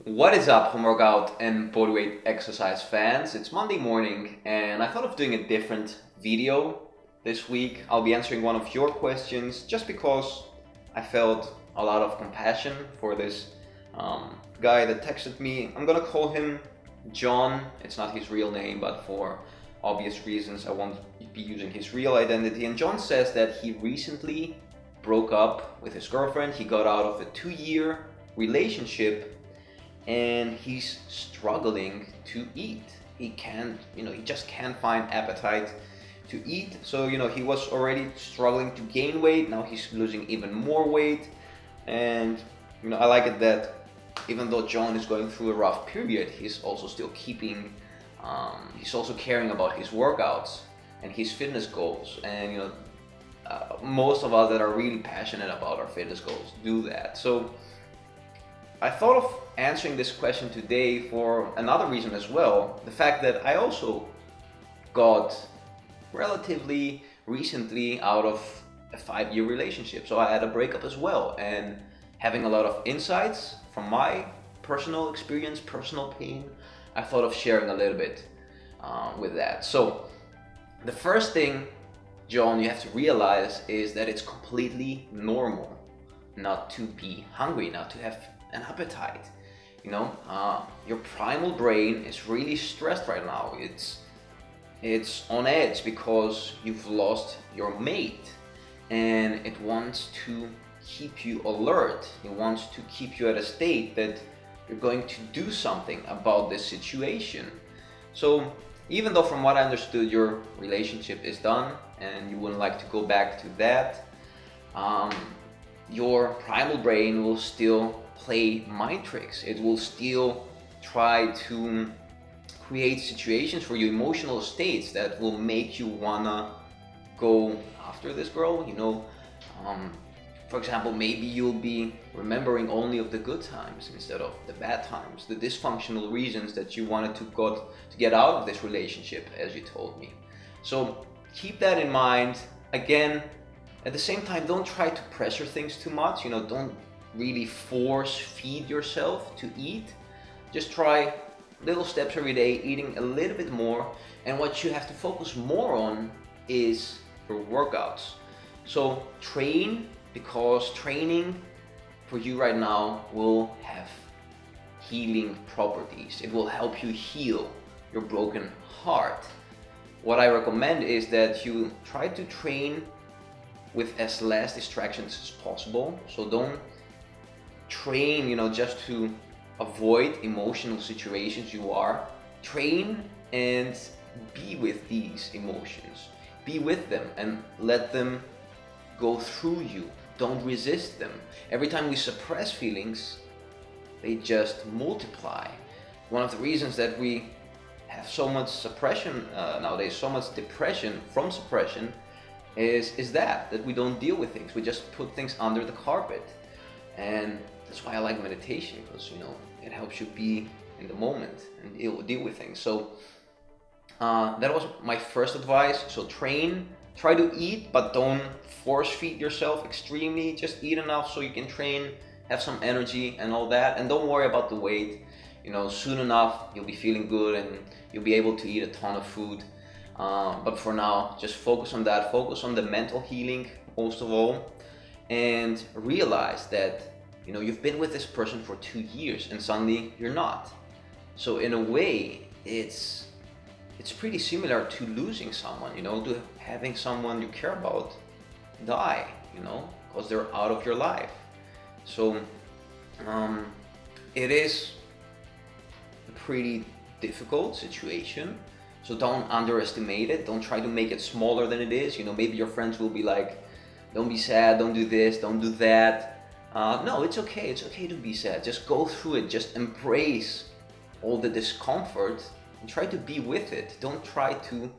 What is up, home workout and bodyweight exercise fans? It's Monday morning and I thought of doing a different video this week. I'll be answering one of your questions just because I felt a lot of compassion for this guy that texted me. I'm gonna call him John. It's not his real name, but for obvious reasons I won't be using his real identity. And John says that he recently broke up with his girlfriend. He got out of a 2-year relationship and he's struggling to eat. He just can't find appetite to eat. So, he was already struggling to gain weight. Now he's losing even more weight. And, I like it that even though John is going through a rough period, he's also still he's also caring about his workouts and his fitness goals. And, most of us that are really passionate about our fitness goals do that. So I thought of answering this question today for another reason as well. The fact that I also got relatively recently out of a 5-year relationship. So I had a breakup as well, and having a lot of insights from my personal experience, personal pain, I thought of sharing a little bit with that. So the first thing, John, you have to realize is that it's completely normal not to be hungry, not to have an appetite. Your primal brain is really stressed right now. It's on edge because you've lost your mate, and it wants to keep you alert. It wants to keep you at a state that you're going to do something about this situation. So even though from what I understood your relationship is done and you wouldn't like to go back to that, your primal brain will still play mind tricks. It will still try to create situations for you, emotional states that will make you wanna go after this girl. For example, maybe you'll be remembering only of the good times instead of the bad times, the dysfunctional reasons that you wanted to get out of this relationship, as you told me. So keep that in mind. Again, at the same time, don't try to pressure things too much. Don't really force feed yourself to eat. Just try little steps every day, eating a little bit more. And what you have to focus more on is your workouts. So train, because training for you right now will have healing properties. It will help you heal your broken heart. What I recommend is that you try to train with as less distractions as possible. So don't train, just to avoid emotional situations. Train and be with these emotions. Be with them and let them go through you. Don't resist them. Every time we suppress feelings, they just multiply. One of the reasons that we have so much suppression nowadays, so much depression from suppression, is that we don't deal with things. We just put things under the carpet. And that's why I like meditation, because it helps you be in the moment and deal with things. So that was my first advice. So try to eat, but don't force feed yourself extremely. Just eat enough so you can train, have some energy and all that, and don't worry about the weight. Soon enough you'll be feeling good and you'll be able to eat a ton of food. But for now, just focus on that. Focus on the mental healing most of all, and realize that you've been with this person for 2 years and suddenly you're not. So in a way, it's pretty similar to losing someone, to having someone you care about die, because they're out of your life. So it is a pretty difficult situation. So don't underestimate it. Don't try to make it smaller than it is. Maybe your friends will be like, don't be sad, don't do this, don't do that. No, it's okay. It's okay to be sad. Just go through it. Just embrace all the discomfort and try to be with it. Don't try to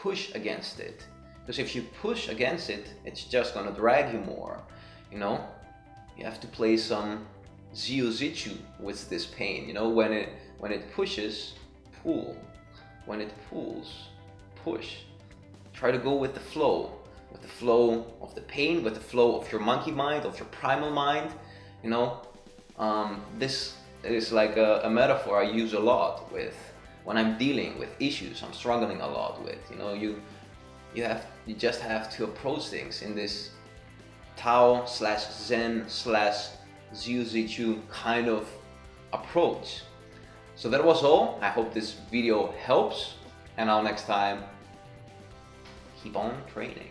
push against it. Because if you push against it, it's just gonna drag you more. You have to play some jiu-jitsu with this pain. When it pushes, pull. When it pulls, push. Try to go with the flow of the pain, with the flow of your monkey mind, of your primal mind. This is like a metaphor I use a lot with when I'm dealing with issues I'm struggling a lot with. You know, you just have to approach things in this Tao slash Zen slash Jiu-Jitsu kind of approach. So that was all. I hope this video helps, and until next time, keep on training.